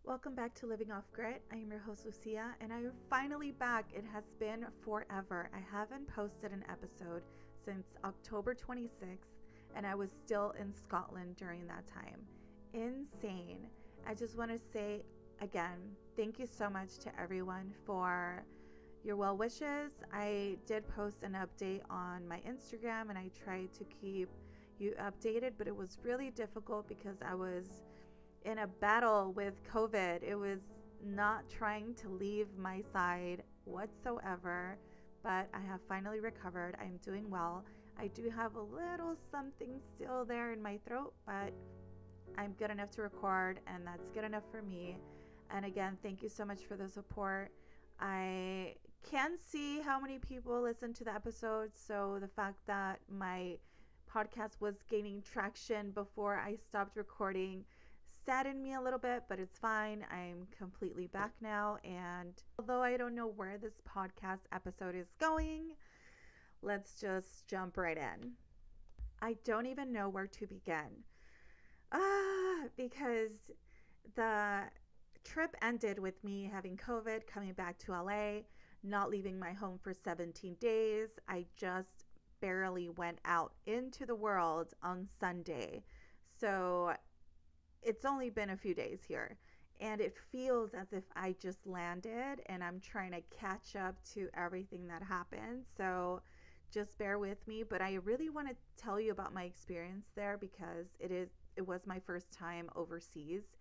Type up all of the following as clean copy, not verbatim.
Welcome back to Living Off Grit. I am your host, Lucia, and I am finally back. It has been forever. I haven't posted an episode since October 26th, and I was still in Scotland during that time. Insane. I just want to say again, thank you so much to everyone for your well wishes. I did post an update on my Instagram, and I tried to keep you updated, but it was really difficult because I was in a battle with COVID. It was not trying to leave my side whatsoever, but I have finally recovered. I'm doing well. I do have a little something still there in my throat, but I'm good enough to record, and that's good enough for me. And again, thank you so much for the support. I can see how many people listen to the episodes, so the fact that my podcast was gaining traction before I stopped recording saddened me a little bit, but it's fine. I'm completely back now, and although I don't know where this podcast episode is going, let's just jump right in. I don't even know where to begin. Because the trip ended with me having COVID, coming back to LA, not leaving my home for 17 days. I just barely went out into the world on Sunday. So it's only been a few days here, and it feels as if I just landed and I'm trying to catch up to everything that happened. So just bear with me, but I really want to tell you about my experience there because it was my first time overseas,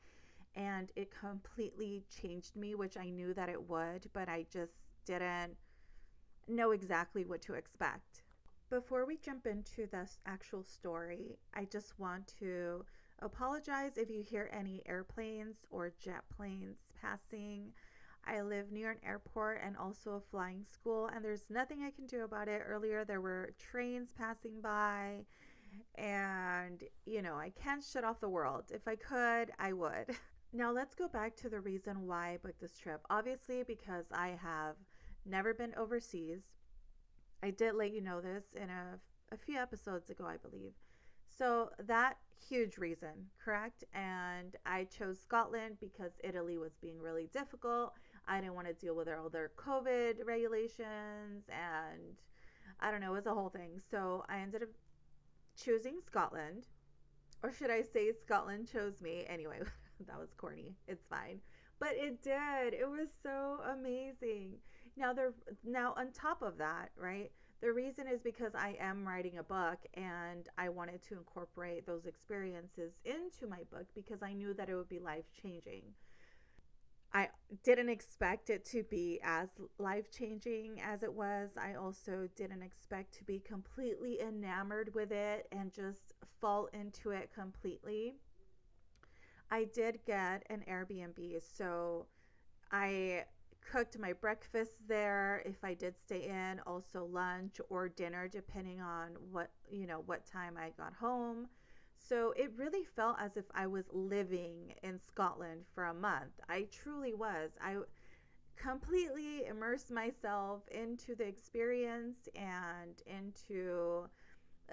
and it completely changed me, which I knew that it would, but I just didn't know exactly what to expect. Before we jump into this actual story, I just want to apologize if you hear any airplanes or jet planes passing. I live near an airport and also a flying school, and there's nothing I can do about it. Earlier, there were trains passing by, and I can't shut off the world. If I could, I would. Now, let's go back to the reason why I booked this trip. Obviously, because I have never been overseas. I did let you know this in a few episodes ago, I believe. So that huge reason, correct? And I chose Scotland because Italy was being really difficult. I didn't want to deal with all their COVID regulations, and I don't know, it was a whole thing. So I ended up choosing Scotland, or should I say Scotland chose me? Anyway, that was corny. It's fine. But it did. It was so amazing. Now on top of that, right? The reason is because I am writing a book, and I wanted to incorporate those experiences into my book because I knew that it would be life-changing. I didn't expect it to be as life-changing as it was. I also didn't expect to be completely enamored with it and just fall into it completely. I did get an Airbnb, so I cooked my breakfast there if I did stay in, also lunch or dinner depending on what time I got home. So it really felt as if I was living in Scotland for a month. I truly was. I completely immersed myself into the experience and into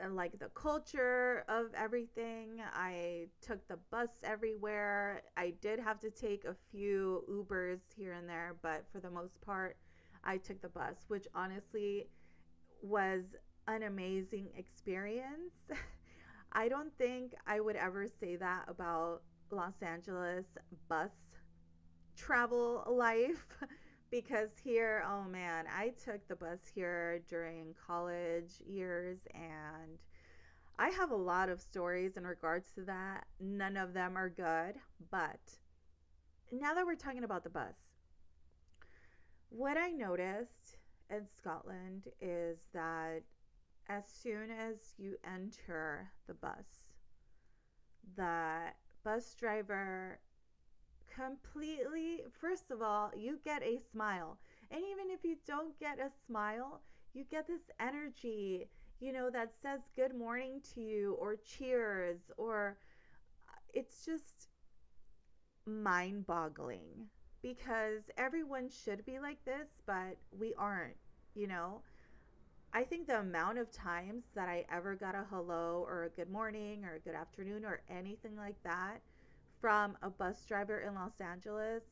like the culture of everything. I took the bus everywhere. I did have to take a few Ubers here and there, but for the most part, I took the bus, which honestly was an amazing experience. I don't think I would ever say that about Los Angeles bus travel life because here, oh man, I took the bus here during college years, and I have a lot of stories in regards to that. None of them are good, but now that we're talking about the bus, what I noticed in Scotland is that as soon as you enter the bus driver completely, first of all, you get a smile. And even if you don't get a smile, you get this energy, that says good morning to you or cheers, or it's just mind boggling because everyone should be like this, but we aren't, you know. I think the amount of times that I ever got a hello or a good morning or a good afternoon or anything like that from a bus driver in Los Angeles,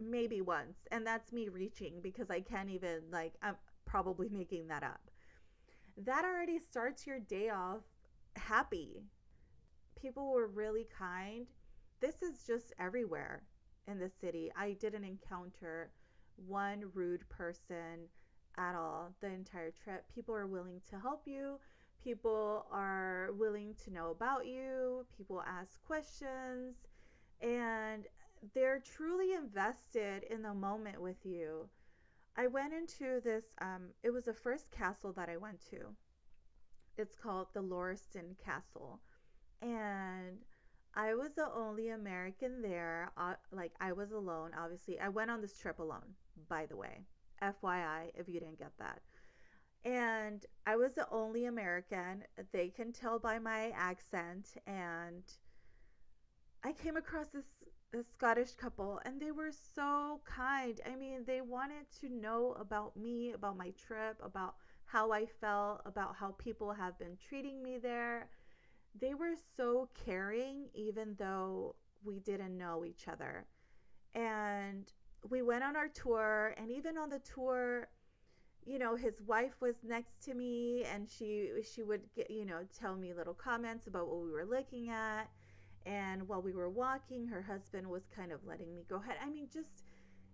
maybe once. And that's me reaching because I can't even, like, I'm probably making that up. That already starts your day off happy. People were really kind. This is just everywhere in the city. I didn't encounter one rude person at all the entire trip. People are willing to help you. People are willing to know about you. People ask questions and they're truly invested in the moment with you. I went into this, it was the first castle that I went to. It's called the Lauriston Castle. And I was the only American there. Like, I was alone, obviously. I went on this trip alone, by the way. FYI, if you didn't get that. And I was the only American. They can tell by my accent. And I came across this Scottish couple, and they were so kind. I mean, they wanted to know about me, about my trip, about how I felt, about how people have been treating me there. They were so caring, even though we didn't know each other. And we went on our tour, and even on the tour, his wife was next to me, and she would get, tell me little comments about what we were looking at. And while we were walking, her husband was kind of letting me go ahead. I mean, just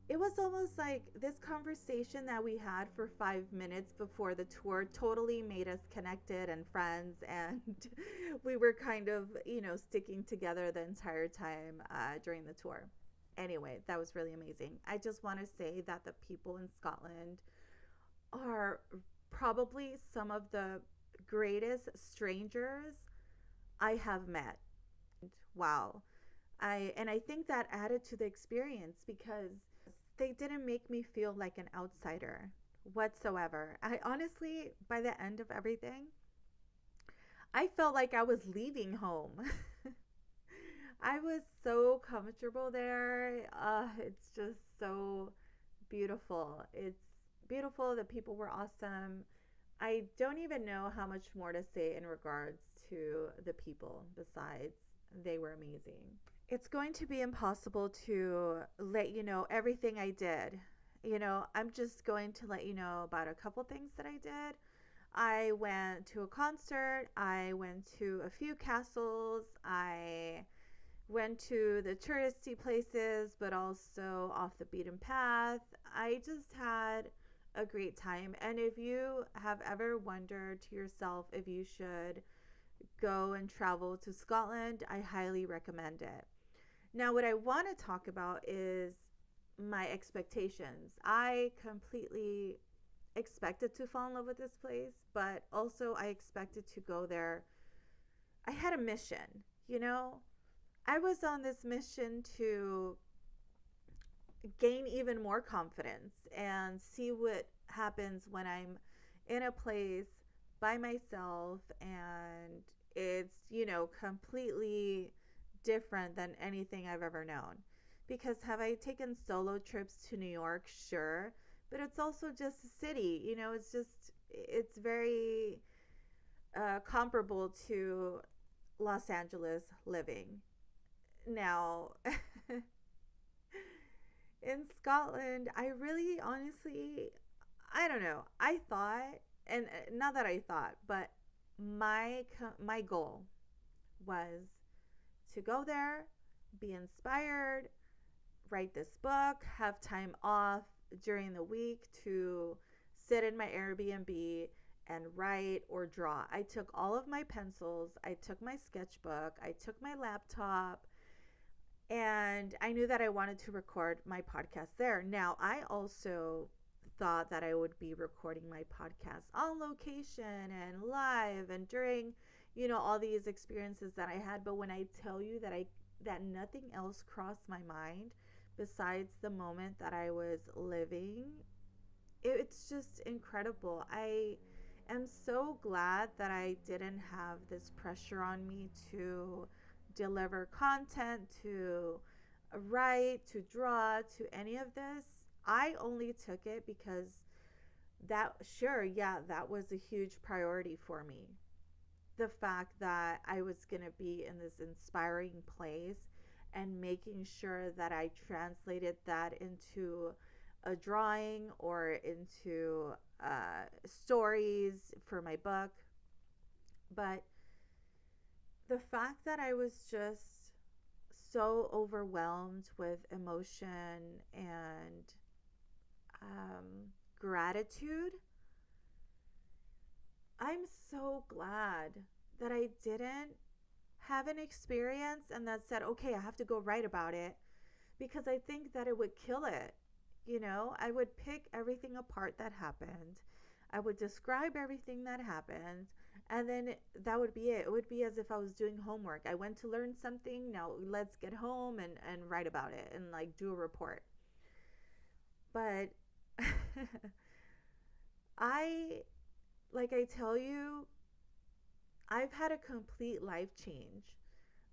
it was almost like this conversation that we had for 5 minutes before the tour totally made us connected and friends. And we were kind of, sticking together the entire time during the tour. Anyway, that was really amazing. I just want to say that the people in Scotland are probably some of the greatest strangers I have met. Wow. I think that added to the experience because they didn't make me feel like an outsider whatsoever. I honestly, by the end of everything, I felt like I was leaving home. I was so comfortable there. It's just so beautiful. It's beautiful. The people were awesome. I don't even know how much more to say in regards to the people besides they were amazing. It's going to be impossible to let you know everything I did. I'm just going to let you know about a couple things that I did. I went to a concert, I went to a few castles, I went to the touristy places, but also off the beaten path. I just had a great time. And if you have ever wondered to yourself if you should go and travel to Scotland, I highly recommend it. Now, what I want to talk about is my expectations. I completely expected to fall in love with this place, but also I expected to go there. I had a mission, you know? I was on this mission to gain even more confidence and see what happens when I'm in a place by myself and it's, completely different than anything I've ever known. Because have I taken solo trips to New York? Sure. But it's also just a city, it's very comparable to Los Angeles living. Now, in Scotland, I really honestly, I don't know. I thought, and not that I thought, but my goal was to go there, be inspired, write this book, have time off during the week to sit in my Airbnb and write or draw. I took all of my pencils, I took my sketchbook, I took my laptop, and I knew that I wanted to record my podcast there. Now, I also thought that I would be recording my podcast on location and live and during, all these experiences that I had. But when I tell you that nothing else crossed my mind besides the moment that I was living, it's just incredible. I am so glad that I didn't have this pressure on me to deliver content, to write, to draw, to any of this. I only took it because that was a huge priority for me. the fact that I was going to be in this inspiring place and making sure that I translated that into a drawing or into stories for my book. But the fact that I was just so overwhelmed with emotion and gratitude, I'm so glad that I didn't have an experience and that said, okay, I have to go write about it, because I think that it would kill it. I would pick everything apart that happened. I would describe everything that happened, and then that would be it. It would be as if I was doing homework. I went to learn something. Now let's get home and write about it and like do a report. But I, like I tell you, I've had a complete life change.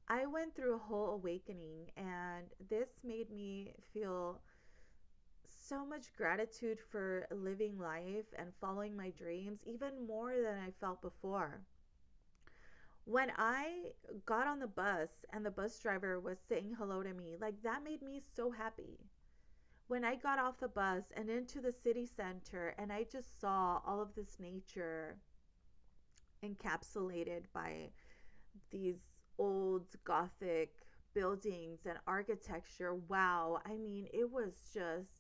I went through a whole awakening, and this made me feel so much gratitude for living life and following my dreams, even more than I felt before. When I got on the bus and the bus driver was saying hello to me, like that made me so happy. When I got off the bus and into the city center and I just saw all of this nature encapsulated by these old Gothic buildings and architecture. Wow. I mean, it was just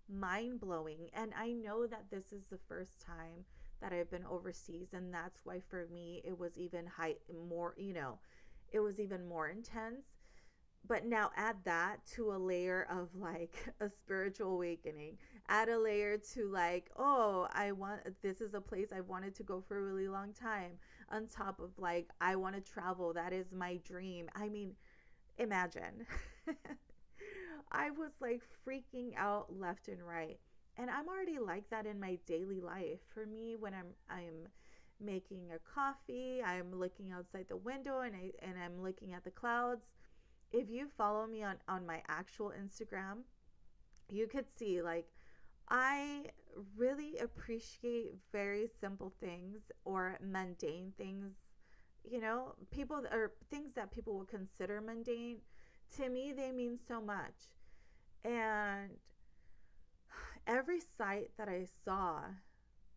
mind blowing. And I know that this is the first time that I've been overseas. And that's why for me, it was even more, it was even more intense. But now add that to a layer of like a spiritual awakening. Add a layer to like, oh, this is a place I wanted to go for a really long time. On top of like, I want to travel. That is my dream. I mean, imagine. I was like freaking out left and right. And I'm already like that in my daily life. For me, when I'm making a coffee, I'm looking outside the window and I'm looking at the clouds. If you follow me on my actual Instagram, you could see like I really appreciate very simple things or mundane things. People or things that people would consider mundane. To me, they mean so much. And every sight that I saw,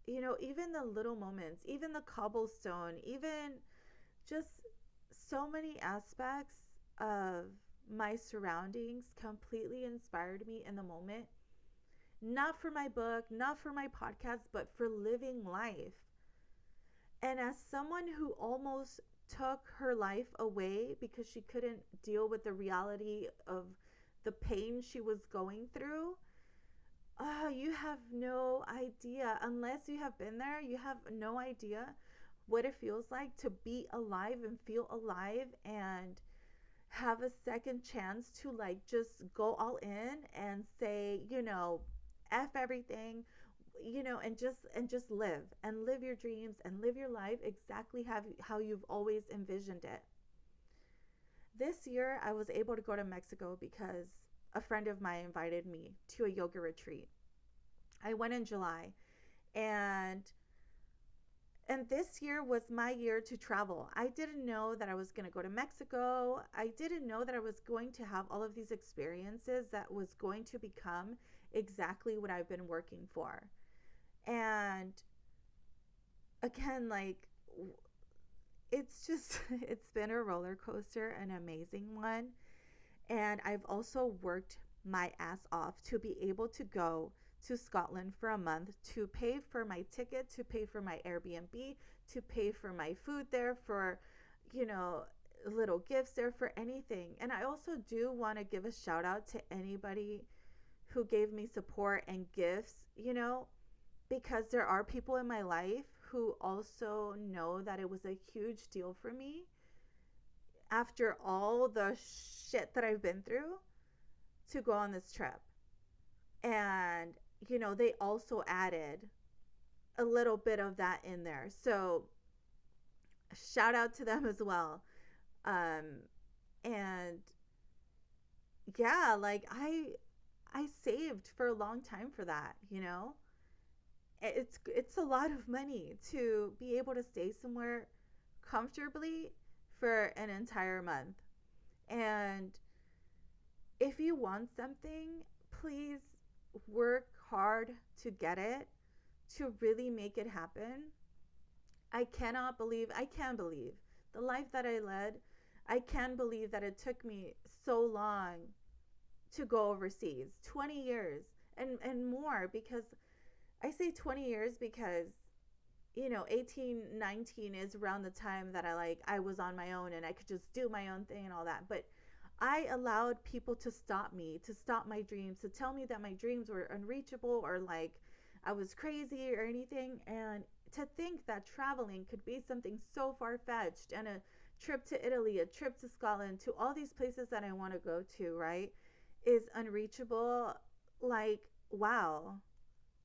even the little moments, even the cobblestone, even just so many aspects of my surroundings completely inspired me in the moment. Not for my book, not for my podcast, but for living life. And as someone who almost took her life away because she couldn't deal with the reality of the pain she was going through, you have no idea. Unless you have been there, you have no idea what it feels like to be alive and feel alive and have a second chance to like just go all in and say, F everything, and just live your dreams and live your life exactly how you've always envisioned it. This year I was able to go to Mexico because a friend of mine invited me to a yoga retreat. I went in July, and this year was my year to travel. I didn't know that I was going to go to Mexico. I didn't know that I was going to have all of these experiences that was going to become exactly what I've been working for. And again, like, it's just, it's been a roller coaster, an amazing one. And I've also worked my ass off to be able to go to Scotland for a month, to pay for my ticket, to pay for my Airbnb, to pay for my food there, for, you know, little gifts there, for anything. And I also do want to give a shout out to anybody who gave me support and gifts, because there are people in my life who also know that it was a huge deal for me after all the shit that I've been through to go on this trip. And, they also added a little bit of that in there. So shout out to them as well. And yeah, like I saved for a long time for that, It's a lot of money to be able to stay somewhere comfortably for an entire month. And if you want something, please work hard to get it, to really make it happen. I can't believe the life that I led. I can't believe that it took me so long to go overseas, 20 years and more, because I say 20 years because 18, 19 is around the time that I was on my own and I could just do my own thing and all that. But I allowed people to stop me, to stop my dreams, to tell me that my dreams were unreachable, or like I was crazy or anything. And to think that traveling could be something so far fetched, and a trip to Italy, a trip to Scotland, to all these places that I want to go to, right, is unreachable. Like, wow.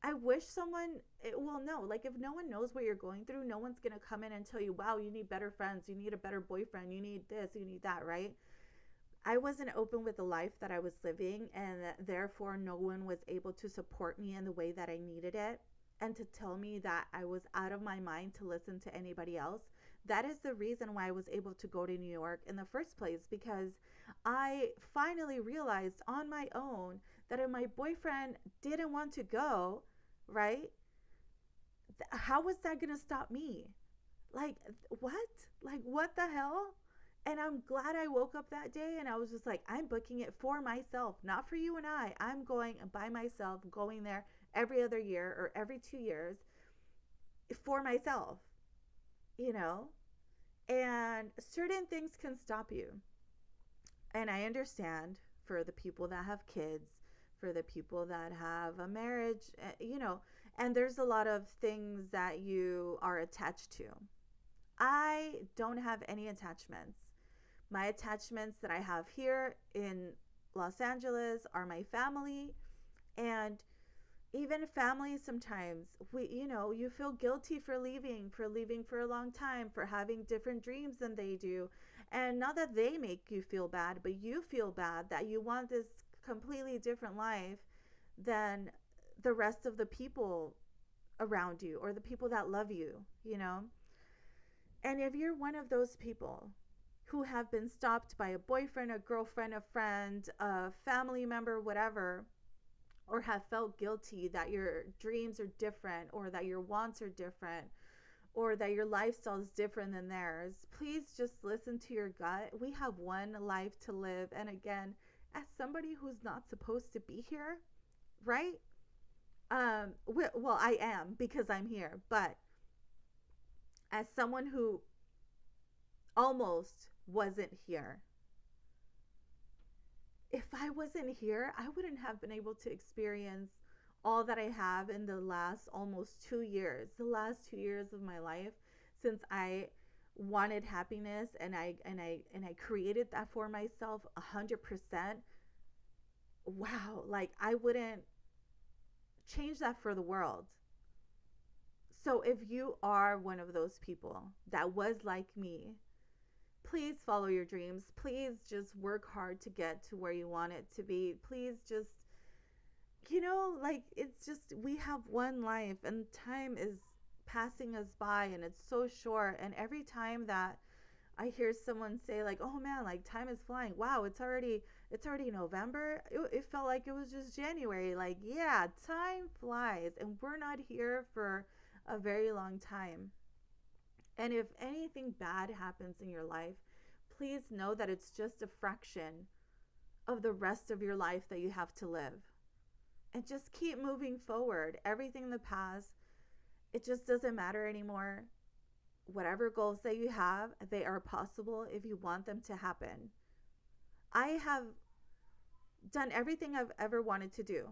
I wish someone, well, no, like if no one knows what you're going through, no one's going to come in and tell you, wow, you need better friends, you need a better boyfriend, you need this, you need that, right? I wasn't open with the life that I was living, and therefore no one was able to support me in the way that I needed it, and to tell me that I was out of my mind to listen to anybody else. That is the reason why I was able to go to New York in the first place, because I finally realized on my own that if my boyfriend didn't want to go, right? How was that going to stop me? Like, what? Like, what the hell? And I'm glad I woke up that day and I was just like, I'm booking it for myself, not for you and I. I'm going by myself, going there every other year or every 2 years for myself, you know? And certain things can stop you. And I understand for the people that have kids, for the people that have a marriage, and there's a lot of things that you are attached to. I don't have any attachments. My attachments that I have here in Los Angeles are my family, and even family sometimes you feel guilty for leaving for a long time, for having different dreams than they do. And not that they make you feel bad, but you feel bad that you want this completely different life than the rest of the people around you, or the people that love you. And if you're one of those people who have been stopped by a boyfriend, a girlfriend, a friend, a family member, whatever, or have felt guilty that your dreams are different, or that your wants are different, or that your lifestyle is different than theirs, please just listen to your gut. We have one life to live. And again, as somebody who's not supposed to be here, right? Well, I am, because I'm here, but as someone who almost wasn't here, if I wasn't here, I wouldn't have been able to experience all that I have in the last almost 2 years, the last 2 years of my life, since I wanted happiness, and I created that for myself 100%. Wow, like I wouldn't change that for the world. So if you are one of those people that was like me, please follow your dreams. Please just work hard to get to where you want it to be. Please just, like, it's just, we have one life and time is passing us by and it's so short. And every time that I hear someone say like, oh man, like time is flying. Wow, it's already November. It felt like it was just January. Like, yeah, time flies and we're not here for a very long time. And if anything bad happens in your life, please know that it's just a fraction of the rest of your life that you have to live. And just keep moving forward. Everything in the past, it just doesn't matter anymore. Whatever goals that you have, they are possible if you want them to happen. I have done everything I've ever wanted to do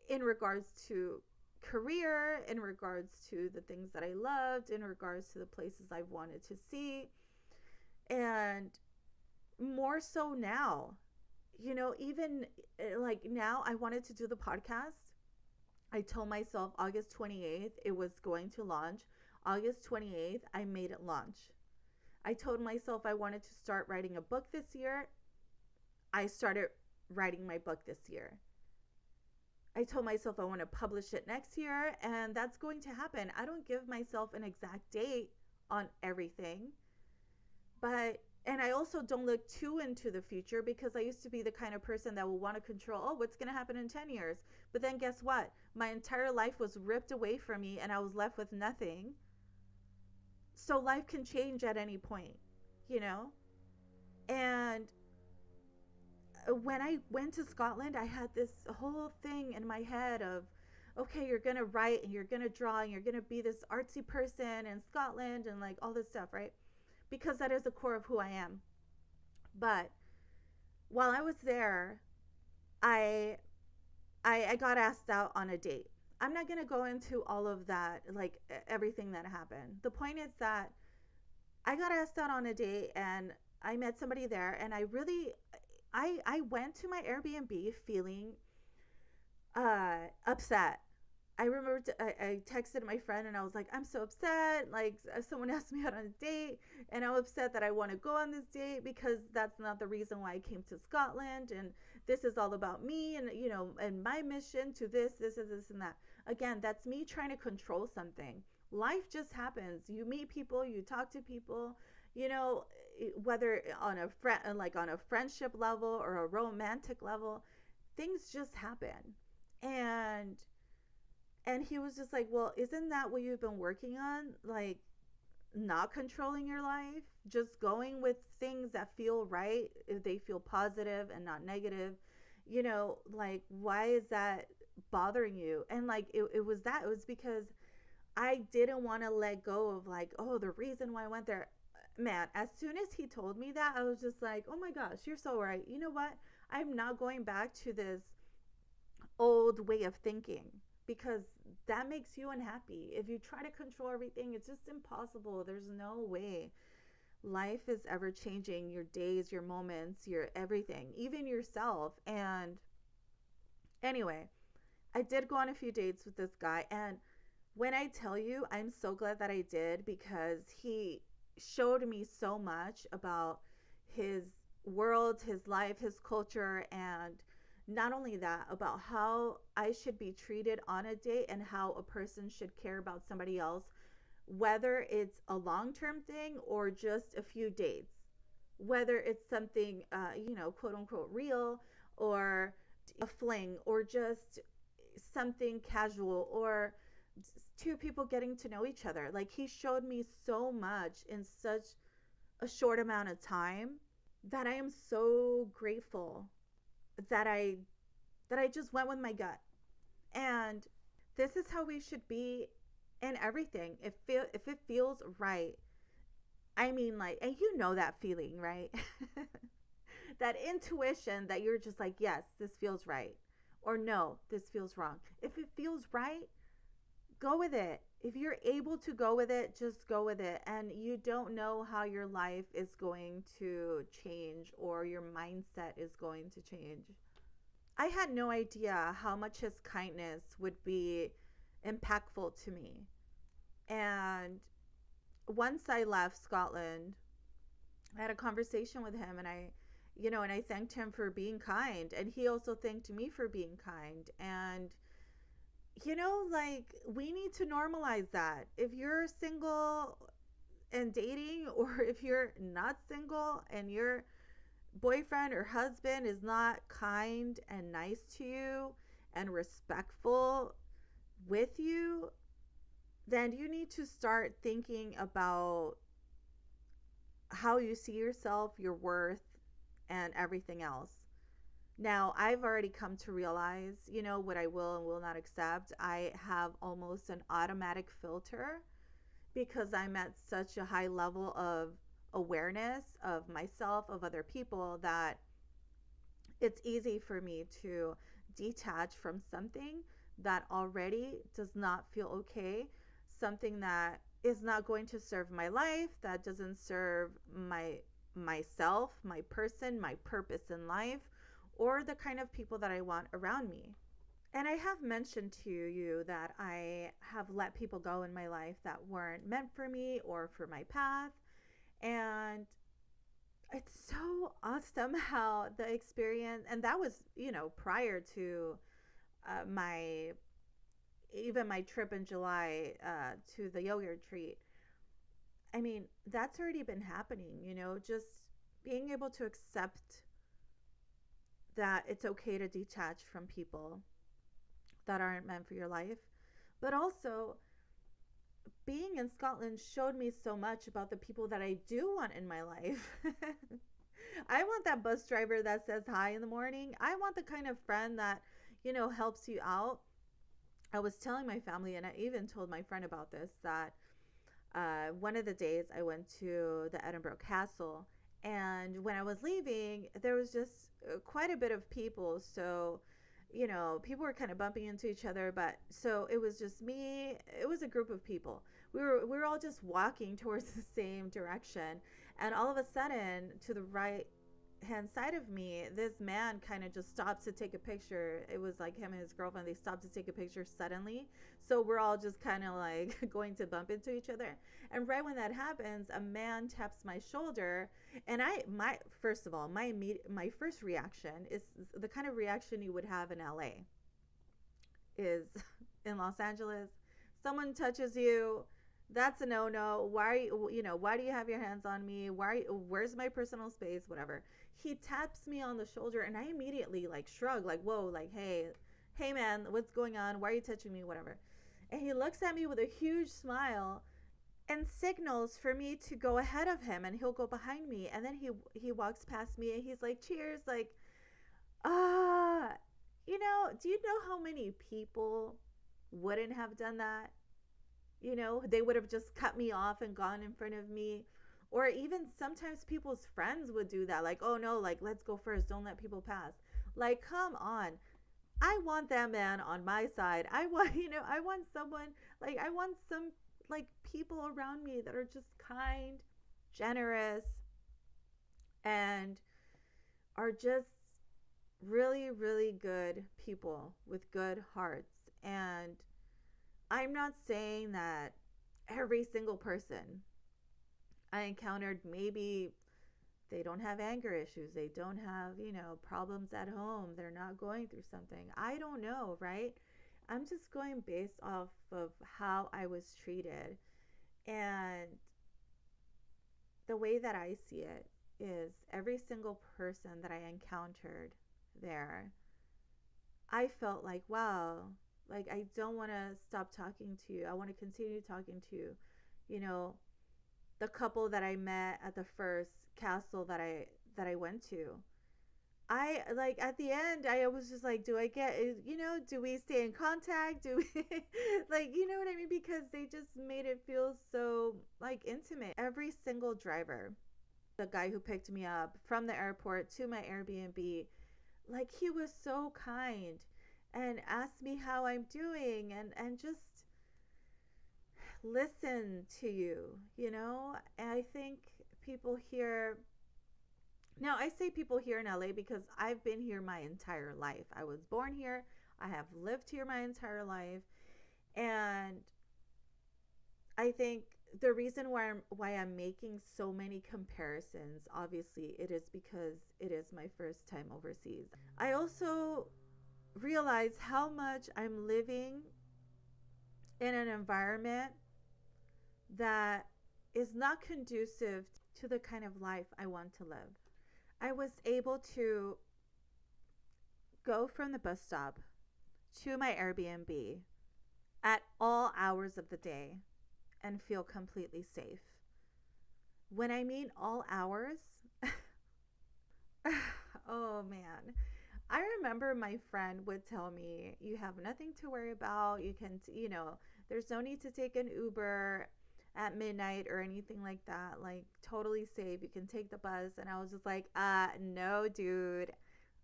in regards to career, in regards to the things that I loved, in regards to the places I've wanted to see. And more so now, even like now, I wanted to do the podcast. I told myself August 28th it was going to launch. August 28th, I made it launch. I told myself I wanted to start writing a book this year. I started writing my book this year. I told myself I want to publish it next year, and that's going to happen. I don't give myself an exact date on everything. But and I also don't look too into the future because I used to be the kind of person that will want to control, oh, what's going to happen in 10 years. But then guess what? My entire life was ripped away from me and I was left with nothing. So life can change at any point, you know? And when I went to Scotland, I had this whole thing in my head of, okay, you're going to write and you're going to draw and you're going to be this artsy person in Scotland and like all this stuff, right? Because that is the core of who I am. But while I was there, I I got asked out on a date. I'm not going to go into all of that, like everything that happened. The point is that I got asked out on a date and I met somebody there and I went to my Airbnb feeling upset. I remember I texted my friend and I was like, I'm so upset. Like, someone asked me out on a date, and I'm upset that I want to go on this date because that's not the reason why I came to Scotland. And this is all about me and, and my mission to this, and that. Again, that's me trying to control something. Life just happens. You meet people, you talk to people, you know, whether on a like on a friendship level or a romantic level, things just happen. And he was just like, well, isn't that what you've been working on? Like, not controlling your life, just going with things that feel right, if they feel positive and not negative. Like, why is that bothering you? And like, it was that. It was because I didn't want to let go of, like, oh, the reason why I went there. Man, as soon as he told me that, I was just like, oh my gosh, you're so right. You know what? I'm not going back to this old way of thinking because that makes you unhappy. If you try to control everything, it's just impossible. There's no way. Life is ever changing, your days, your moments, your everything, even yourself. And anyway, I did go on a few dates with this guy. And when I tell you, I'm so glad that I did because he showed me so much about his world, his life, his culture, and not only that, about how I should be treated on a date and how a person should care about somebody else, whether it's a long term thing or just a few dates, whether it's something, quote unquote, real, or a fling, or just something casual, or two people getting to know each other. Like, he showed me so much in such a short amount of time that I am so grateful that I just went with my gut. And this is how we should be in everything. If it feels right. I mean, like, and you know that feeling, right? That intuition that you're just like, yes, this feels right. Or no, this feels wrong. If it feels right, go with it. If you're able to go with it, just go with it. And you don't know how your life is going to change or your mindset is going to change. I had no idea how much his kindness would be impactful to me. And once I left Scotland, I had a conversation with him, and I thanked him for being kind, and he also thanked me for being kind. And like, we need to normalize that. If you're single and dating, or if you're not single and your boyfriend or husband is not kind and nice to you and respectful with you, then you need to start thinking about how you see yourself, your worth, and everything else. Now, I've already come to realize, what I will and will not accept. I have almost an automatic filter because I'm at such a high level of awareness of myself, of other people, that it's easy for me to detach from something that already does not feel okay, something that is not going to serve my life, that doesn't serve myself, my person, my purpose in life, or the kind of people that I want around me. And I have mentioned to you that I have let people go in my life that weren't meant for me or for my path. And it's so awesome how the experience, and that was, prior to my even my trip in July to the yoga retreat. I mean, that's already been happening, just being able to accept that it's okay to detach from people that aren't meant for your life. But also, being in Scotland showed me so much about the people that I do want in my life. I want that bus driver that says hi in the morning. I want the kind of friend that, helps you out. I was telling my family, and I even told my friend about this, that one of the days I went to the Edinburgh Castle, and when I was leaving, there was just quite a bit of people. So, people were kind of bumping into each other, but so it was just me. It was a group of people. We were all just walking towards the same direction, and all of a sudden, to the right hand side of me, this man kind of just stops to take a picture. It was like him and his girlfriend. They stopped to take a picture suddenly. So we're all just kind of like going to bump into each other. And right when that happens, a man taps my shoulder. And first of all, my first reaction is the kind of reaction you would have in LA is in Los Angeles. Someone touches you, that's a no-no. Why do you have your hands on me? Where's my personal space? Whatever. He taps me on the shoulder, and I immediately like shrug, like, whoa, like, hey man, what's going on? Why are you touching me? Whatever. And he looks at me with a huge smile and signals for me to go ahead of him, and he'll go behind me. And then he walks past me, and he's like, cheers, like, ah, do you know how many people wouldn't have done that? They would have just cut me off and gone in front of me. Or even sometimes people's friends would do that. Like, oh no, like, let's go first. Don't let people pass. Like, come on. I want that man on my side. I want, I want someone, like, I want some, like, people around me that are just kind, generous, and are just really, really good people with good hearts. And I'm not saying that every single person I encountered, maybe they don't have anger issues, they don't have, problems at home, they're not going through something. I don't know, right? I'm just going based off of how I was treated. And the way that I see it is every single person that I encountered there, I felt like, wow, like, I don't want to stop talking to you. I want to continue talking to you. You know, the couple that I met at the first castle that I went to. I like at the end I was just like, do I get, do we stay in contact? Do we like, you know what I mean? Because they just made it feel so like intimate. Every single driver, the guy who picked me up from the airport to my Airbnb, like, he was so kind and asked me how I'm doing, and just listen to you. And I think people here, now I say people here in LA because I've been here my entire life. I was born here. I have lived here my entire life. And I think the reason why I'm making so many comparisons, obviously, it is because it is my first time overseas. I also realize how much I'm living in an environment that is not conducive to the kind of life I want to live. I was able to go from the bus stop to my Airbnb at all hours of the day and feel completely safe. When I mean all hours, oh man. I remember my friend would tell me, you have nothing to worry about. You can, there's no need to take an Uber at midnight or anything like that. Like, totally safe. You can take the bus. And I was just like, no, dude.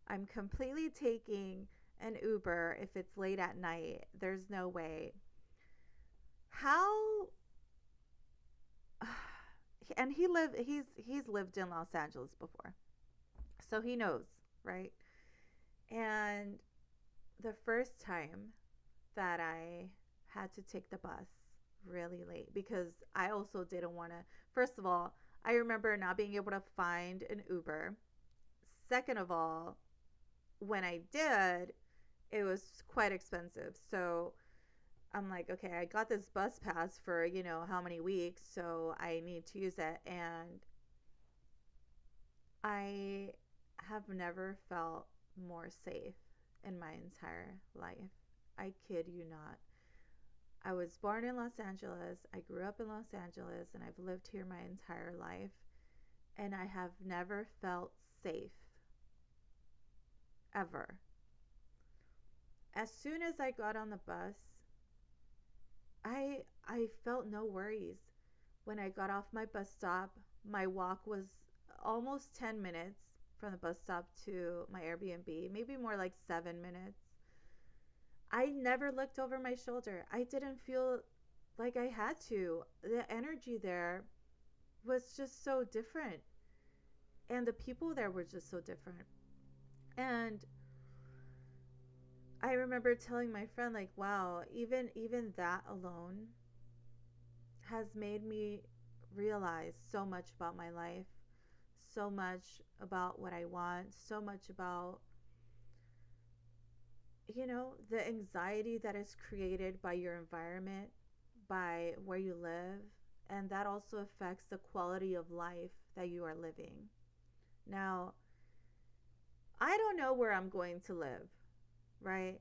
I'm completely taking an Uber if it's late at night. There's no way. How and he's lived in Los Angeles before. So he knows, right? And the first time that I had to take the bus really late, because I also didn't want to, first of all, I remember not being able to find an Uber. Second of all, when I did, it was quite expensive. So I'm like, okay, I got this bus pass for, how many weeks, so I need to use it. And I have never felt more safe in my entire life. I kid you not. I was born in Los Angeles. I grew up in Los Angeles and I've lived here my entire life. And I have never felt safe ever. As soon as I got on the bus, I felt no worries. When I got off my bus stop, my walk was almost 10 minutes from the bus stop to my Airbnb, maybe more like 7 minutes. I never looked over my shoulder. I didn't feel like I had to. The energy there was just so different. And the people there were just so different. And I remember telling my friend like, wow, even that alone has made me realize so much about my life, so much about what I want, so much about the anxiety that is created by your environment, by where you live, and that also affects the quality of life that you are living. Now, I don't know where I'm going to live, right?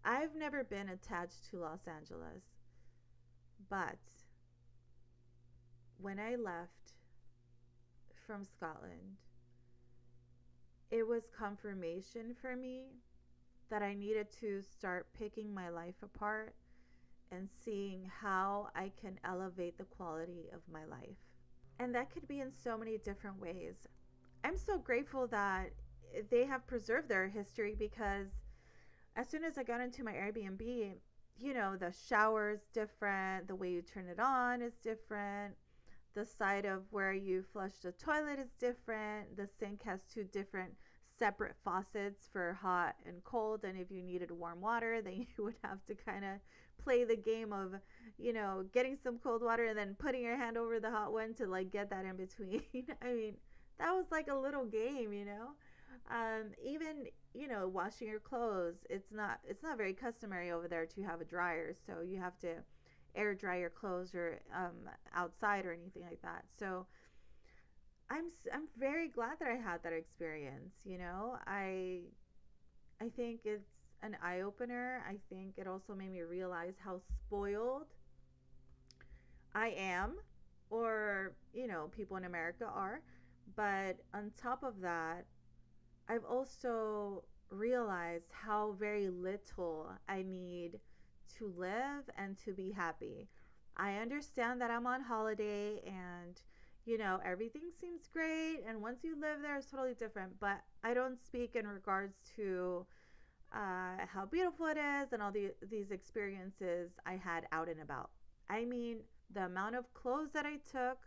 I've never been attached to Los Angeles, but when I left from Scotland, it was confirmation for me that I needed to start picking my life apart and seeing how I can elevate the quality of my life. And that could be in so many different ways. I'm so grateful that they have preserved their history because as soon as I got into my Airbnb, the shower is different, the way you turn it on is different, the side of where you flush the toilet is different, the sink has two different separate faucets for hot and cold, and if you needed warm water, then you would have to kind of play the game of getting some cold water and then putting your hand over the hot one to like get that in between. I mean, that was like a little game. Even washing your clothes, it's not very customary over there to have a dryer, so you have to air dry your clothes or outside or anything like that. So I'm very glad that I had that experience. I think it's an eye opener. I think it also made me realize how spoiled I am, or people in America are. But on top of that, I've also realized how very little I need to live and to be happy. I understand that I'm on holiday and everything seems great, and once you live there it's totally different, but I don't speak in regards to how beautiful it is and all these experiences I had out and about. I mean, the amount of clothes that I took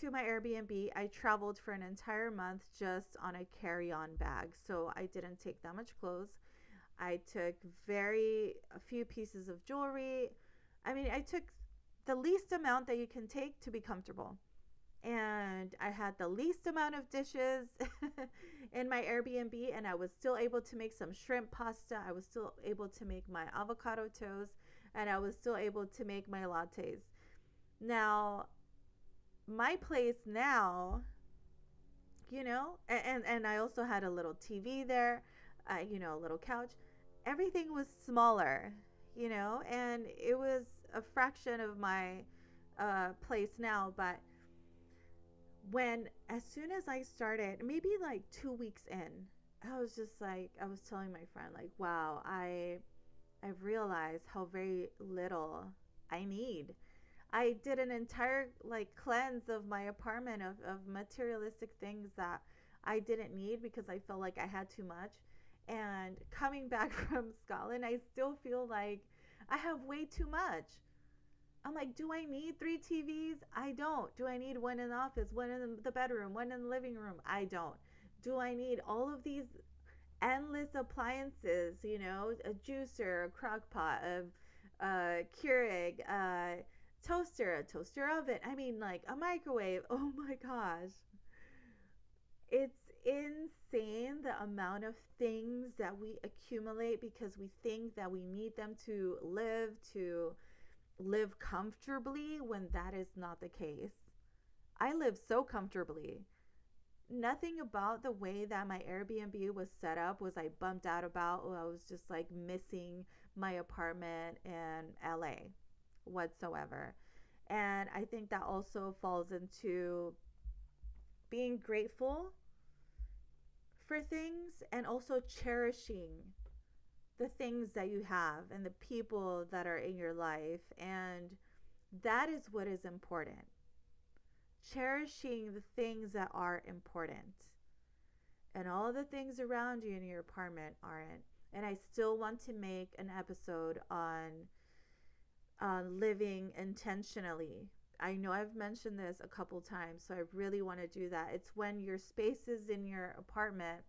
to my Airbnb, I traveled for an entire month just on a carry-on bag. So I didn't take that much clothes. I took a few pieces of jewelry. I mean, I took the least amount that you can take to be comfortable. And I had the least amount of dishes in my Airbnb, and I was still able to make some shrimp pasta. I was still able to make my avocado toast, and I was still able to make my lattes. Now, my place now, and I also had a little TV there, a little couch. Everything was smaller, and it was a fraction of my place now. But as soon as I started, maybe like 2 weeks in, I was just like, I was telling my friend, like, wow, I've realized how very little I need. I did an entire like cleanse of my apartment of materialistic things that I didn't need because I felt like I had too much. And coming back from Scotland, I still feel like I have way too much. I'm like, do I need three TVs? I don't. Do I need one in the office, one in the bedroom, one in the living room? I don't. Do I need all of these endless appliances? A juicer, a crock pot, a Keurig, a toaster oven. I mean, like a microwave. Oh my gosh. It's insane. insane the amount of things that we accumulate because we think that we need them to live comfortably when that is not the case. I live so comfortably. Nothing about the way that my Airbnb was set up was I bummed out about. Or I was just like missing my apartment in LA whatsoever. And I think that also falls into being grateful for things and also cherishing the things that you have and the people that are in your life. And that is what is important. Cherishing the things that are important. And all the things around you in your apartment aren't. And I still want to make an episode on living intentionally. I know I've mentioned this a couple times, so I really want to do that. It's when your spaces in your apartment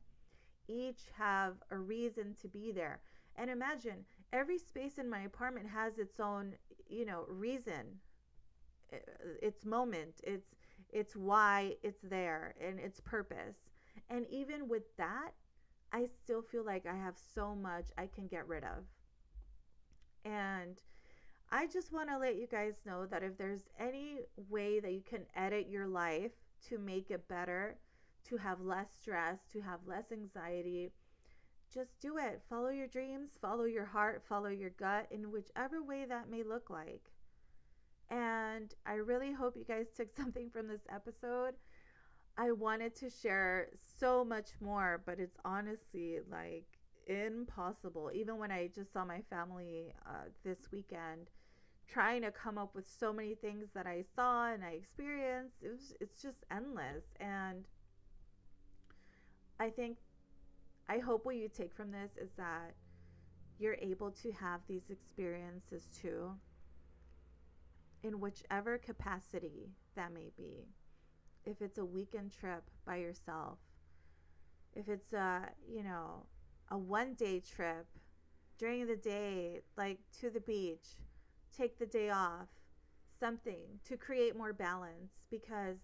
each have a reason to be there. And imagine every space in my apartment has its own, reason, its moment, it's why it's there and its purpose. And even with that, I still feel like I have so much I can get rid of. And I just want to let you guys know that if there's any way that you can edit your life to make it better, to have less stress, to have less anxiety, just do it. Follow your dreams, follow your heart, follow your gut in whichever way that may look like. And I really hope you guys took something from this episode. I wanted to share so much more, but it's honestly like impossible. Even when I just saw my family this weekend, trying to come up with so many things that I saw and I experienced, it's just endless. And I hope what you take from this is that you're able to have these experiences too, in whichever capacity that may be. If it's a weekend trip by yourself, if it's a 1-day trip during the day, like to the beach, take the day off, something to create more balance, because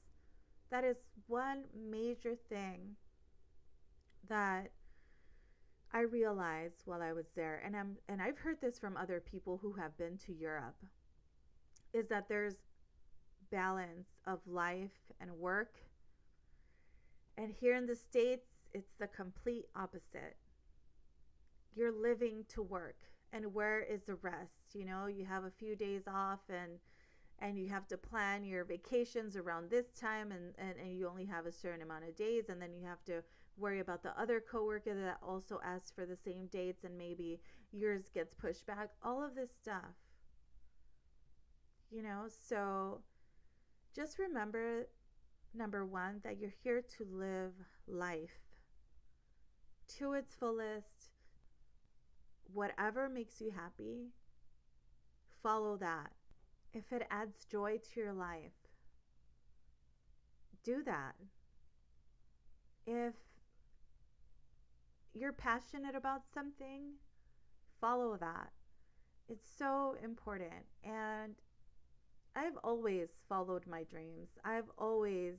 that is one major thing that I realized while I was there, and I've heard this from other people who have been to Europe, is that there's balance of life and work. And here in the States, it's the complete opposite. You're living to work, and where is the rest? You have a few days off, and you have to plan your vacations around this time, and you only have a certain amount of days, and then you have to worry about the other coworker that also asks for the same dates, and maybe yours gets pushed back. All of this stuff, so just remember, number one, that you're here to live life to its fullest. Whatever makes you happy, follow that. If it adds joy to your life, do that. If you're passionate about something, follow that. It's so important. And I've always followed my dreams. I've always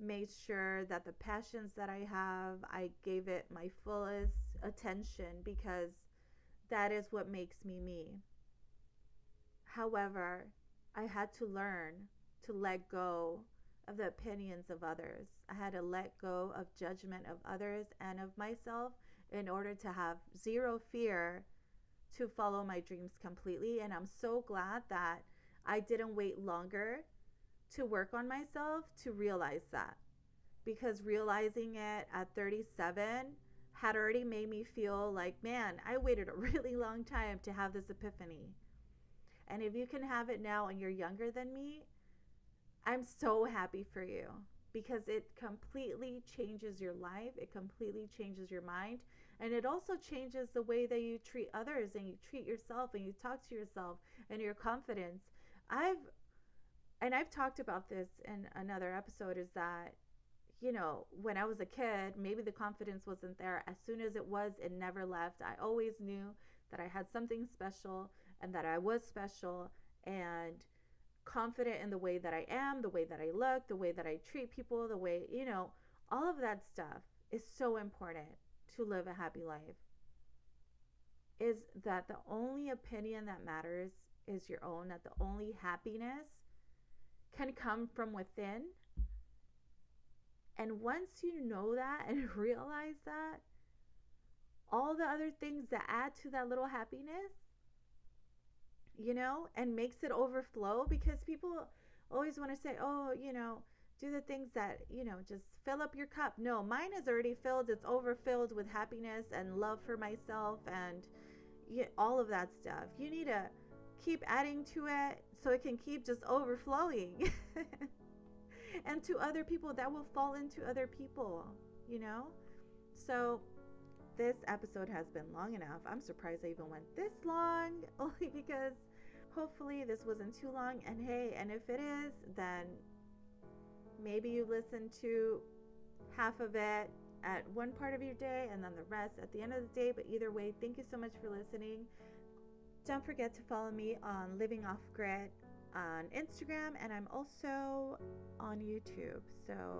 made sure that the passions that I have, I gave it my fullest attention, because that is what makes me me. However, I had to learn to let go of the opinions of others. I had to let go of judgment of others and of myself in order to have zero fear to follow my dreams completely. And I'm so glad that I didn't wait longer to work on myself to realize that, because realizing it at 37 had already made me feel like, man, I waited a really long time to have this epiphany. And if you can have it now and you're younger than me, I'm so happy for you, because it completely changes your life. It completely changes your mind. And it also changes the way that you treat others and you treat yourself and you talk to yourself and your confidence. I've talked about this in another episode, is that, when I was a kid, maybe the confidence wasn't there. As soon as it was, it never left. I always knew that I had something special and that I was special and confident in the way that I am, the way that I look, the way that I treat people, the way, all of that stuff. is so important to live a happy life is that the only opinion that matters is your own, that the only happiness can come from within. And once you know that and realize that, all the other things that add to that little happiness, and makes it overflow, because people always want to say, oh, do the things that, just fill up your cup. No, mine is already filled. It's overfilled with happiness and love for myself and all of that stuff. You need to keep adding to it so it can keep just overflowing. And to other people, that will fall into other people, So this episode has been long enough. I'm surprised I even went this long, only because hopefully this wasn't too long. And hey, and if it is, then maybe you listen to half of it at one part of your day and then the rest at the end of the day. But either way, thank you so much for listening. Don't forget to follow me on Living Off Grid on Instagram, and I'm also on YouTube. So